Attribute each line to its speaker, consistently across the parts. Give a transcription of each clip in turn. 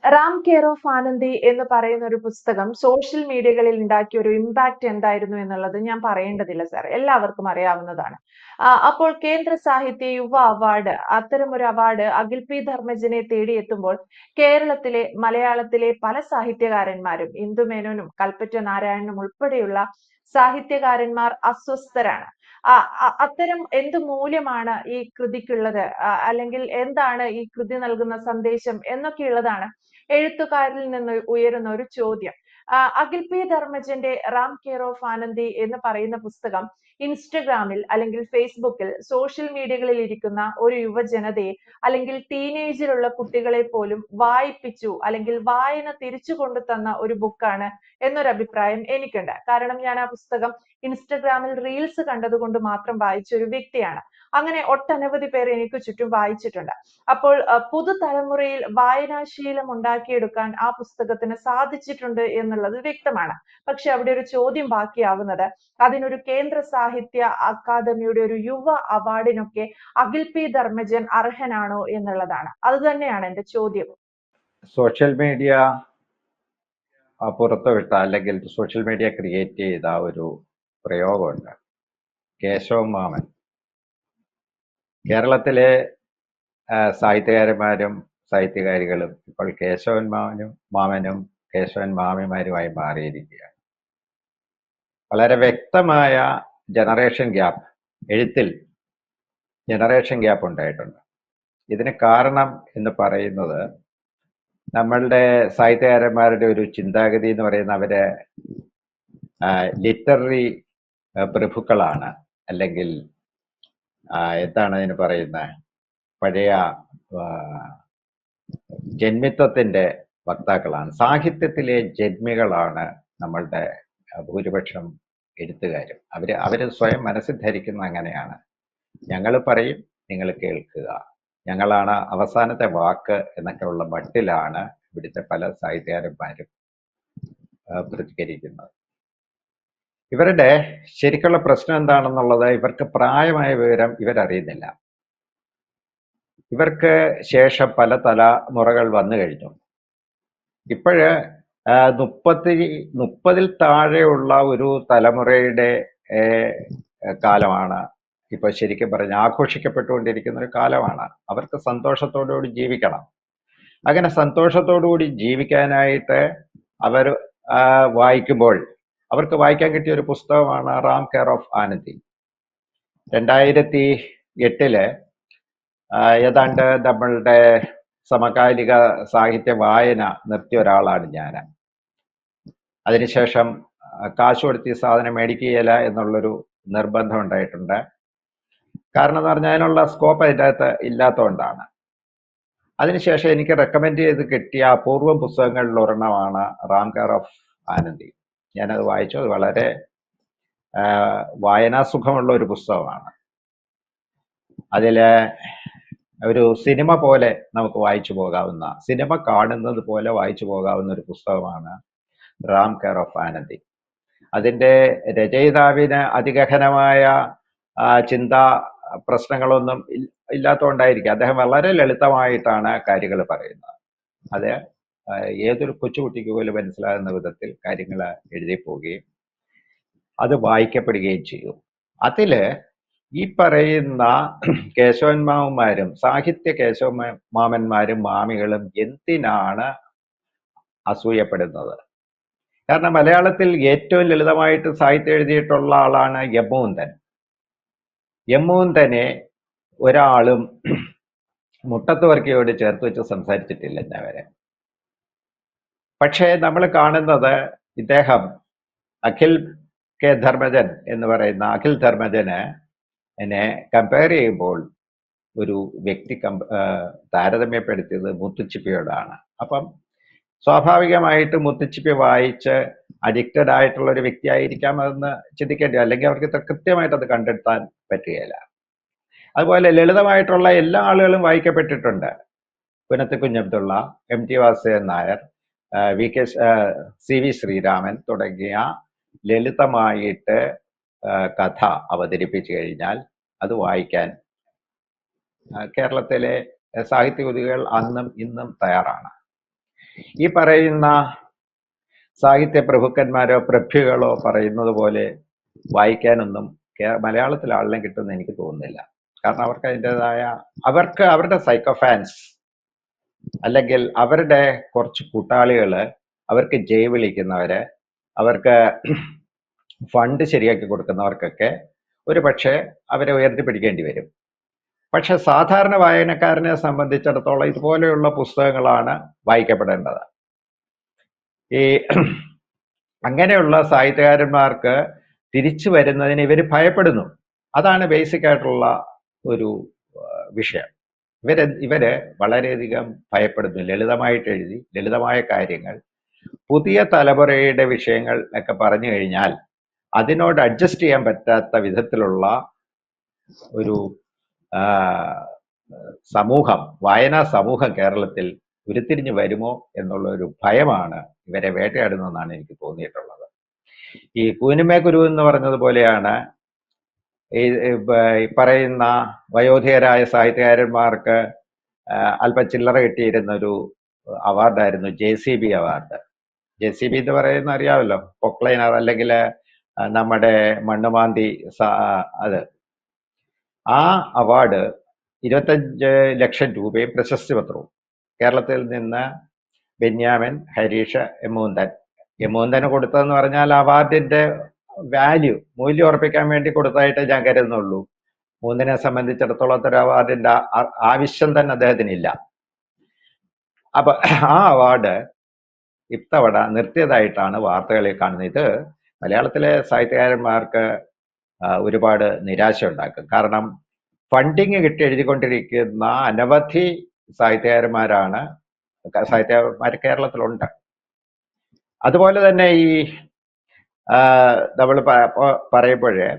Speaker 1: Ram care of Anandi എന്ന് പറയുന്ന ഒരു പുസ്തകം സോഷ്യൽ മീഡിയകളിൽ ഉണ്ടാക്കിയ ഒരു ഇമ്പാക്റ്റ് എന്തായിരുന്നു എന്നുള്ളത് ഞാൻ പറയേണ്ടതില്ല സാർ, എല്ലാവർക്കും അറിയാവുന്നതാണ്. അപ്പോൾ കേന്ദ്ര സാഹിത്യ യുവ അവാർഡ്, അത്തരം ഒരു അവാർഡ് അഖിൽ പി ധർമ്മജനെ തേടിയെത്തുമ്പോൾ കേരളത്തിലെ മലയാളത്തിലെ പല സാഹിത്യകാരന്മാരും, ഇന്ദുമേനോനും കൽപ്പറ്റ നാരായണനും ഉൾപ്പെടെയുള്ള സാഹിത്യകാരന്മാർ അസ്വസ്ഥരാണ്. അത്തരം എന്ത് മൂല്യമാണ് ഈ കൃതിക്കുള്ളത്, അല്ലെങ്കിൽ എന്താണ് ഈ കൃതി നൽകുന്ന സന്ദേശം എന്നൊക്കെയുള്ളതാണ് എഴുത്തുകാരിൽ നിന്ന് ഉയരുന്ന ഒരു ചോദ്യം. അഖിൽ പി ധർമ്മജന്റെ റാം കെയർ ഓഫ് ആനന്ദി എന്ന് പറയുന്ന പുസ്തകം ഇൻസ്റ്റഗ്രാമിൽ അല്ലെങ്കിൽ ഫേസ്ബുക്കിൽ സോഷ്യൽ മീഡിയകളിൽ ഇരിക്കുന്ന ഒരു യുവജനതയെ അല്ലെങ്കിൽ ടീനേജിലുള്ള കുട്ടികളെ പോലും വായിപ്പിച്ചു, അല്ലെങ്കിൽ വായന തിരിച്ചു കൊണ്ടു തന്ന ഒരു ബുക്കാണ് എന്നൊരു അഭിപ്രായം എനിക്കുണ്ട്. കാരണം ഞാൻ ആ പുസ്തകം ഇൻസ്റ്റഗ്രാമിൽ റീൽസ് കണ്ടതുകൊണ്ട് മാത്രം വായിച്ച ഒരു വ്യക്തിയാണ്. അങ്ങനെ ഒട്ടനവധി പേർ എനിക്ക് ചുറ്റും വായിച്ചിട്ടുണ്ട്. അപ്പോൾ പുതുതലമുറയിൽ വായനാശീലം ഉണ്ടാക്കിയെടുക്കാൻ ആ പുസ്തകത്തിന് സാധിച്ചിട്ടുണ്ട് എന്നുള്ളത് വ്യക്തമാണ്. പക്ഷെ അവിടെ ഒരു ചോദ്യം ബാക്കിയാവുന്നത്, അതിനൊരു കേന്ദ്ര സാഹിത്യ അക്കാദമിയുടെ ഒരു യുവ അവാർഡിനൊക്കെ അഖിൽ പി ധർമ്മജൻ അർഹനാണോ എന്നുള്ളതാണ്. അത് തന്നെയാണ് എന്റെ ചോദ്യം.
Speaker 2: സോഷ്യൽ മീഡിയ പുറത്തുവിട്ട അല്ലെങ്കിൽ സോഷ്യൽ മീഡിയ ക്രിയേറ്റ് ചെയ്ത ഒരു പ്രയോഗമുണ്ട്, കേശവ മാമൻ. കേരളത്തിലെ സാഹിത്യകാരന്മാരും സാഹിത്യകാരികളും ഇപ്പോൾ കേശവൻ മാമനും കേശവൻ മാമിമാരുമായി മാറിയിരിക്കുകയാണ്. വളരെ വ്യക്തമായ ജനറേഷൻ ഗ്യാപ്പ്, എഴുത്തിൽ ജനറേഷൻ ഗ്യാപ്പ് ഉണ്ടായിട്ടുണ്ട്. ഇതിന് കാരണം എന്ന് പറയുന്നത് നമ്മളുടെ സാഹിത്യകാരന്മാരുടെ ഒരു ചിന്താഗതി എന്ന് പറയുന്ന അവരെ ലിറ്റററി പ്രഭുക്കളാണ്, അല്ലെങ്കിൽ എന്താണ് അതിന് പറയുന്നത്, പഴയ ജന്മിത്വത്തിന്റെ വക്താക്കളാണ്, സാഹിത്യത്തിലെ ജന്മികളാണ് നമ്മളുടെ ഭൂരിപക്ഷം എഴുത്തുകാരും. അവര് സ്വയം മനസ്സിൽ ധരിക്കുന്ന അങ്ങനെയാണ്, ഞങ്ങൾ പറയും നിങ്ങൾ കേൾക്കുക, ഞങ്ങളാണ് അവസാനത്തെ വാക്ക് എന്നൊക്കെ ഉള്ള മട്ടിലാണ് ഇവിടുത്തെ പല സാഹിത്യകാരന്മാരും പ്രതികരിക്കുന്നത്. ഇവരുടെ ശരിക്കുള്ള പ്രശ്നം എന്താണെന്നുള്ളത് ഇവർക്ക് പ്രായമായ വിവരം ഇവരറിയുന്നില്ല. ഇവർക്ക് ശേഷം പല തലമുറകൾ വന്നു കഴിഞ്ഞു. ഇപ്പോഴ് 30-ൽ താഴെയുള്ള ഒരു തലമുറയുടെ കാലമാണ് ഇപ്പൊ ശരിക്കും പറഞ്ഞ് ആഘോഷിക്കപ്പെട്ടുകൊണ്ടിരിക്കുന്ന ഒരു കാലമാണ്. അവർക്ക് സന്തോഷത്തോടുകൂടി ജീവിക്കണം. അങ്ങനെ സന്തോഷത്തോടുകൂടി ജീവിക്കാനായിട്ട് അവർ വായിക്കുമ്പോൾ അവർക്ക് വായിക്കാൻ കിട്ടിയ ഒരു പുസ്തകമാണ് റാം കെയർ ഓഫ് ആനന്ദി. 2008 ഏതാണ്ട് നമ്മളുടെ സമകാലിക സാഹിത്യ വായന നിർത്തിയ ഒരാളാണ് ഞാൻ. അതിനുശേഷം കാശ് കൊടുത്ത് ഈ സാധനം മേടിക്കുകയില്ല എന്നുള്ളൊരു നിർബന്ധം ഉണ്ടായിട്ടുണ്ട്. കാരണം എന്ന് പറഞ്ഞാൽ അതിനുള്ള സ്കോപ്പ് അതിൻ്റെ അകത്ത് ഇല്ലാത്തതുകൊണ്ടാണ്. അതിനുശേഷം എനിക്ക് റെക്കമെൻഡ് ചെയ്ത് കിട്ടിയ അപൂർവം പുസ്തകങ്ങളിൽ ഒരെണ്ണമാണ് റാം കെയർ ഓഫ് ആനന്ദി. ഞാനത് വായിച്ചു. അത് വളരെ വായനാസുഖമുള്ള ഒരു പുസ്തകമാണ്. അതില് ഒരു സിനിമ പോലെ നമുക്ക് വായിച്ചു പോകാവുന്ന, സിനിമ കാണുന്നത് പോലെ വായിച്ചു പോകാവുന്ന ഒരു പുസ്തകമാണ് റാം കെയർ ഓഫ് ആനന്ദി. അതിൻ്റെ രചയിതാവിന് അതിഗഹനമായ ചിന്താ പ്രശ്നങ്ങളൊന്നും ഇല്ലാത്തതുകൊണ്ടായിരിക്കും അദ്ദേഹം വളരെ ലളിതമായിട്ടാണ് കാര്യങ്ങൾ പറയുന്നത്. അത് ഏതൊരു കൊച്ചുകുട്ടിക്ക് പോലും മനസ്സിലാകുന്ന വിധത്തിൽ കാര്യങ്ങൾ എഴുതി പോവുകയും അത് വായിക്കപ്പെടുകയും ചെയ്യും. അതില് ഈ പറയുന്ന കേശവൻ മാമന്മാരും സാഹിത്യ കേശവ മാമന്മാരും മാമികളും എന്തിനാണ് അസൂയപ്പെടുന്നത്? കാരണം മലയാളത്തിൽ ഏറ്റവും ലളിതമായിട്ട് സാഹിത്യം എഴുതിയിട്ടുള്ള ആളാണ് യമൂന്തൻ. യമൂന്തനെ ഒരാളും മുട്ടത്ത് വർക്കിയോട് ചേർത്ത് വെച്ച് സംസാരിച്ചിട്ടില്ല ഇന്നവരെ. പക്ഷേ നമ്മൾ കാണുന്നത് ഇദ്ദേഹം അഖിൽ കെ ധർമ്മജൻ എന്ന് പറയുന്ന അഖിൽ ധർമ്മജന് എന്നെ കമ്പയർ ചെയ്യുമ്പോൾ ഒരു വ്യക്തി താരതമ്യപ്പെടുത്തിയത് മുത്തുച്ചിപ്പിയോടാണ്. അപ്പം സ്വാഭാവികമായിട്ട് മുത്തുച്ചിപ്പി വായിച്ച് അഡിക്റ്റഡ് ആയിട്ടുള്ള ഒരു വ്യക്തി ആയിരിക്കാം അതെന്ന് ചിന്തിക്കേണ്ടി, അല്ലെങ്കിൽ അവർക്ക് കൃത്യമായിട്ട് അത് കണ്ടെത്താൻ പറ്റുകയില്ല. അതുപോലെ ലളിതമായിട്ടുള്ള എല്ലാ ആളുകളും വായിക്കപ്പെട്ടിട്ടുണ്ട്. പുനത്ത് കുഞ്ഞബ്ദുള്ള, MT വാസുദേവൻ നായർ, CV ശ്രീരാമൻ തുടങ്ങിയ ലളിതമായിട്ട് കഥ അവതരിപ്പിച്ചു കഴിഞ്ഞാൽ അത് വായിക്കാൻ കേരളത്തിലെ സാഹിത്യകൃതികൾ അന്നും ഇന്നും തയ്യാറാണ്. ഈ പറയുന്ന സാഹിത്യ പ്രഭുക്കന്മാരോ പ്രഭ്യകളോ പറയുന്നത് പോലെ വായിക്കാനൊന്നും മലയാളത്തിൽ ആളിനെ കിട്ടുമെന്ന് എനിക്ക് തോന്നുന്നില്ല. കാരണം അവർക്ക് അതിൻ്റെതായ അവരുടെ സൈക്കോഫാൻസ് അല്ലെങ്കിൽ അവരുടെ കുറച്ച് കൂട്ടാളികള്, അവർക്ക് ജയ് വിളിക്കുന്നവര്, അവർക്ക് ഫണ്ട് ശരിയാക്കി കൊടുക്കുന്നവർക്കൊക്കെ ഒരു പക്ഷേ അവരെ ഉയർത്തിപ്പിടിക്കേണ്ടി വരും. പക്ഷെ സാധാരണ വായനക്കാരനെ സംബന്ധിച്ചിടത്തോളം ഇതുപോലെയുള്ള പുസ്തകങ്ങളാണ് വായിക്കപ്പെടേണ്ടത്. ഈ അങ്ങനെയുള്ള സാഹിത്യകാരന്മാർക്ക് തിരിച്ചു വരുന്നതിന് ഇവർ ഭയപ്പെടുന്നു. അതാണ് ബേസിക് ആയിട്ടുള്ള ഒരു വിഷയം. ഇവര് വളരെയധികം ഭയപ്പെടുന്നു. ലളിതമായിട്ട് എഴുതി ലളിതമായ കാര്യങ്ങൾ പുതിയ തലമുറയുടെ വിഷയങ്ങൾ ഒക്കെ പറഞ്ഞു കഴിഞ്ഞാൽ അതിനോട് അഡ്ജസ്റ്റ് ചെയ്യാൻ പറ്റാത്ത വിധത്തിലുള്ള ഒരു സമൂഹം, വായനാ സമൂഹം കേരളത്തിൽ ഉരുത്തിരിഞ്ഞു വരുമോ എന്നുള്ള ഒരു ഭയമാണ് ഇവരെ വേട്ടയാടുന്നതെന്നാണ് എനിക്ക് തോന്നിയിട്ടുള്ളത്. ഈ കൂനിമേ കുരു എന്ന് പറഞ്ഞതുപോലെയാണ് ഈ പറയുന്ന വയോധികരായ സാഹിത്യകാരന്മാർക്ക് അല്പം ചില്ലറ കിട്ടിയിരുന്ന ഒരു അവാർഡായിരുന്നു JCB അവാർഡ്. JCB എന്ന് പറയുന്ന അറിയാമല്ലോ, പൊക്ലൈനർ അല്ലെങ്കിൽ നമ്മുടെ മണ്ണുമാന്തി അത്. ആ അവാർഡ് 25 ലക്ഷം രൂപയും പ്രശസ്തി പത്രവും. കേരളത്തിൽ നിന്ന് ബെന്യാമിൻ, ഹരീഷ്, എമൂന്തന് കൊടുത്തതെന്ന് പറഞ്ഞാൽ അവാർഡിന്റെ മൂല്യം ഉറപ്പിക്കാൻ വേണ്ടി കൊടുത്തതായിട്ട് ഞാൻ കരുതുന്നുള്ളൂ. മൂന്നിനെ സംബന്ധിച്ചിടത്തോളം ഒരു അവാർഡിന്റെ ആവശ്യം തന്നെ അദ്ദേഹത്തിനില്ല. അപ്പൊ ആ അവാർഡ് ഇത്തവണ നിർത്തിയതായിട്ടാണ് വാർത്തകളിൽ കാണുന്നത്. ഇത് മലയാളത്തിലെ സാഹിത്യകാരന്മാർക്ക് ഒരുപാട് നിരാശ ഉണ്ടാക്കും. കാരണം ഫണ്ടിങ് കിട്ടി എഴുതിക്കൊണ്ടിരിക്കുന്ന അനവധി സാഹിത്യകാരന്മാർ കേരളത്തിലുണ്ട്. അതുപോലെ തന്നെ ഈ നമ്മൾ പറയുമ്പോഴേ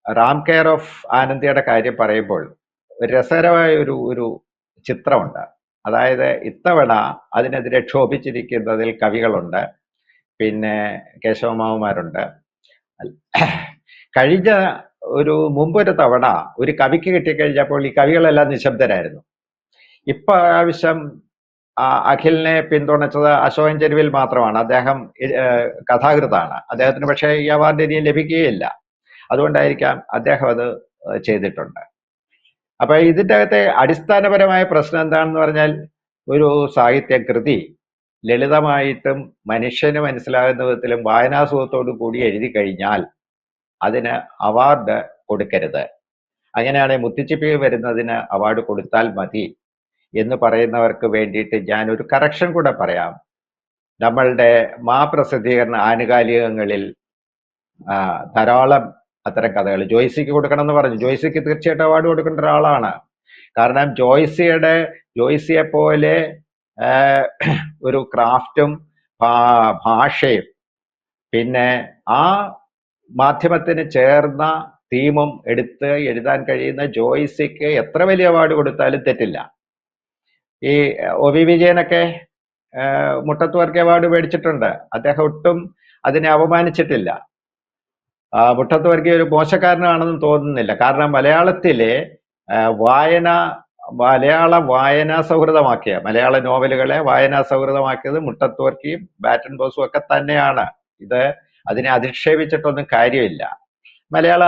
Speaker 2: റാം കെയർ ഓഫ് ആനന്ദിയുടെ കാര്യം പറയുമ്പോൾ ഒരു രസകരമായ ഒരു ചിത്രമുണ്ട്. അതായത് ഇത്തവണ അതിനെതിരെ ക്ഷോഭിച്ചിരിക്കുന്നതിൽ കവികളുണ്ട്, പിന്നെ കേശവമാവുമാരുണ്ട്. കഴിഞ്ഞ മുമ്പൊരു തവണ ഒരു കവിക്ക് കിട്ടിക്കഴിഞ്ഞപ്പോൾ ഈ കവികളെല്ലാം നിശബ്ദരായിരുന്നു. ഇപ്രാവശ്യം അഖിലിനെ പിന്തുണച്ചത് അശോകൻ ചെരുവിൽ മാത്രമാണ്. അദ്ദേഹം കഥാകൃത്താണ്. അദ്ദേഹത്തിന് പക്ഷേ ഈ അവാർഡ് ഇനി ലഭിക്കുകയില്ല. അതുകൊണ്ടായിരിക്കാം അദ്ദേഹം അത് ചെയ്തിട്ടുണ്ട്. അപ്പൊ ഇതിൻ്റെ അകത്തെ അടിസ്ഥാനപരമായ പ്രശ്നം എന്താണെന്ന് പറഞ്ഞാൽ, ഒരു സാഹിത്യകൃതി ലളിതമായിട്ടും മനുഷ്യന് മനസ്സിലാകുന്ന വിധത്തിലും വായനാസുഖത്തോടു കൂടി എഴുതി കഴിഞ്ഞാൽ അതിന് അവാർഡ് കൊടുക്കരുത്. അങ്ങനെയാണെങ്കിൽ മുത്തുച്ചിപ്പി വരുന്നതിന് അവാർഡ് കൊടുത്താൽ മതി എന്ന് പറയുന്നവർക്ക് വേണ്ടിയിട്ട് ഞാൻ ഒരു കറക്ഷൻ കൂടെ പറയാം. നമ്മളുടെ പ്രസിദ്ധീകരണ ആനുകാലികങ്ങളിൽ ധാരാളം അത്തരം കഥകൾ ജോയ്സിക്ക് കൊടുക്കണം എന്ന് പറഞ്ഞു. ജോയ്സിക്ക് തീർച്ചയായിട്ടും അവാർഡ് കൊടുക്കേണ്ട ഒരാളാണ്. കാരണം ജോയ്സിയെ പോലെ ഒരു ക്രാഫ്റ്റും ഭാഷയും പിന്നെ ആ മാധ്യമത്തിന് ചേർന്ന തീമും എടുത്ത് എഴുതാൻ കഴിയുന്ന ജോയ്സിക്ക് എത്ര വലിയ അവാർഡ് കൊടുത്താലും തെറ്റില്ല. ഈ OV വിജയനൊക്കെ മുട്ടത്തുവർക്കി അവാർഡ് മേടിച്ചിട്ടുണ്ട്. അദ്ദേഹം ഒട്ടും അതിനെ അപമാനിച്ചിട്ടില്ല. മുട്ടത്തുവർക്കി ഒരു മോശക്കാരനാണെന്ന് തോന്നുന്നില്ല. കാരണം മലയാളത്തിലെ മലയാള വായനാ സൗഹൃദമാക്കിയ മലയാള നോവലുകളെ വായനാ സൗഹൃദമാക്കിയത് മുട്ടത്തുവർക്കിയും ബാറ്റൺ ബോസും ഒക്കെ തന്നെയാണ്. അതിനെ അധിക്ഷേപിച്ചിട്ടൊന്നും കാര്യമില്ല. മലയാള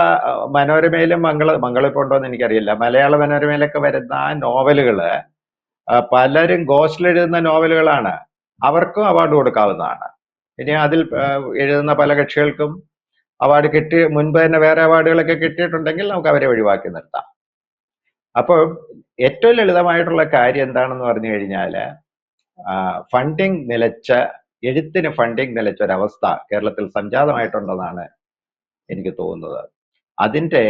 Speaker 2: മനോരമയിലും മംഗളിപ്പോൾ ഉണ്ടോ എന്ന് എനിക്കറിയില്ല. മലയാള മനോരമയിലൊക്കെ വരുന്ന നോവലുകള് പലരും ഗോസ്റ്റിൽ എഴുതുന്ന നോവലുകളാണ്. അവർക്കും അവാർഡ് കൊടുക്കാവുന്നതാണ്. ഇനി അതിൽ എഴുതുന്ന പല കക്ഷികൾക്കും അവാർഡ് മുൻപ് തന്നെ വേറെ അവാർഡുകളൊക്കെ കിട്ടിയിട്ടുണ്ടെങ്കിൽ നമുക്ക് അവരെ ഒഴിവാക്കി നിർത്താം. അപ്പോൾ ഏറ്റവും ലളിതമായിട്ടുള്ള കാര്യം എന്താണെന്ന് പറഞ്ഞു കഴിഞ്ഞാൽ, എഴുത്തിന് ഫണ്ടിങ് നിലച്ച ഒരവസ്ഥ കേരളത്തിൽ സംജാതമായിട്ടുണ്ടെന്നാണ് എനിക്ക് തോന്നുന്നത്. അതിൻ്റെ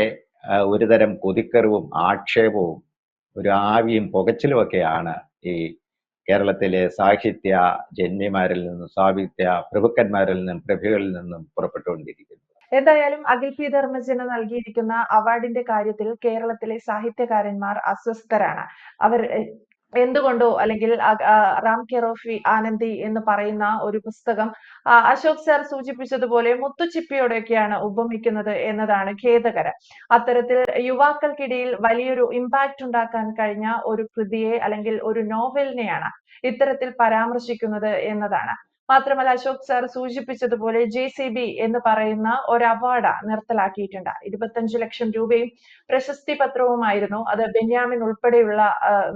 Speaker 2: ഒരുതരം കൊതിക്കറിവും ആക്ഷേപവും ഒരു ആവിയും പുകച്ചിലുമൊക്കെയാണ് ഈ കേരളത്തിലെ സാഹിത്യ ജന്മിമാരിൽ നിന്നും സാഹിത്യ പ്രഭുക്കന്മാരിൽ നിന്നും പ്രഭുകളിൽ നിന്നും പുറപ്പെട്ടുകൊണ്ടിരിക്കുന്നത്.
Speaker 1: എന്തായാലും അഖിൽ പി ധർമ്മജന് നൽകിയിരിക്കുന്ന അവാർഡിന്റെ കാര്യത്തിൽ കേരളത്തിലെ സാഹിത്യകാരന്മാർ അസ്വസ്ഥരാണ്. അവർ എന്തുകൊണ്ടോ അല്ലെങ്കിൽ റാം കെയർ ഓഫ് ആനന്ദി എന്ന് പറയുന്ന ഒരു പുസ്തകം അശോക് സാർ സൂചിപ്പിച്ചതുപോലെ മുത്തുച്ചിപ്പിയോടെയൊക്കെയാണ് ഉപമിക്കുന്നത് എന്നതാണ് ഖേദകരം. അത്തരത്തിൽ യുവാക്കൾക്കിടയിൽ വലിയൊരു ഇമ്പാക്ട് ഉണ്ടാക്കാൻ കഴിഞ്ഞ ഒരു കൃതിയെ അല്ലെങ്കിൽ ഒരു നോവലിനെയാണ് ഇത്തരത്തിൽ പരാമർശിക്കുന്നത് എന്നതാണ്. മാത്രമല്ല അശോക് സാർ സൂചിപ്പിച്ചതുപോലെ JCB എന്ന് പറയുന്ന ഒരു അവാർഡ് നിർത്തലാക്കിയിട്ടുണ്ട്. 25 ലക്ഷം രൂപയും പ്രശസ്തി പത്രവുമായിരുന്നു അത്. ബെന്യാമിൻ ഉൾപ്പെടെയുള്ള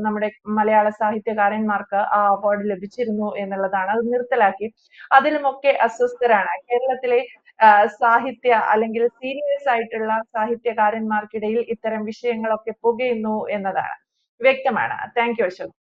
Speaker 1: നമ്മുടെ മലയാള സാഹിത്യകാരന്മാർക്ക് ആ അവാർഡ് ലഭിച്ചിരുന്നു എന്നുള്ളതാണ്. അത് നിർത്തലാക്കി. അതിലുമൊക്കെ അസ്വസ്ഥരാണ്. കേരളത്തിലെ സാഹിത്യ അല്ലെങ്കിൽ സീരിയസ് ആയിട്ടുള്ള സാഹിത്യകാരന്മാർക്കിടയിൽ ഇത്തരം വിഷയങ്ങളൊക്കെ പുകയുന്നു എന്നതാണ് വ്യക്തമാണ്. Thank you Ashok.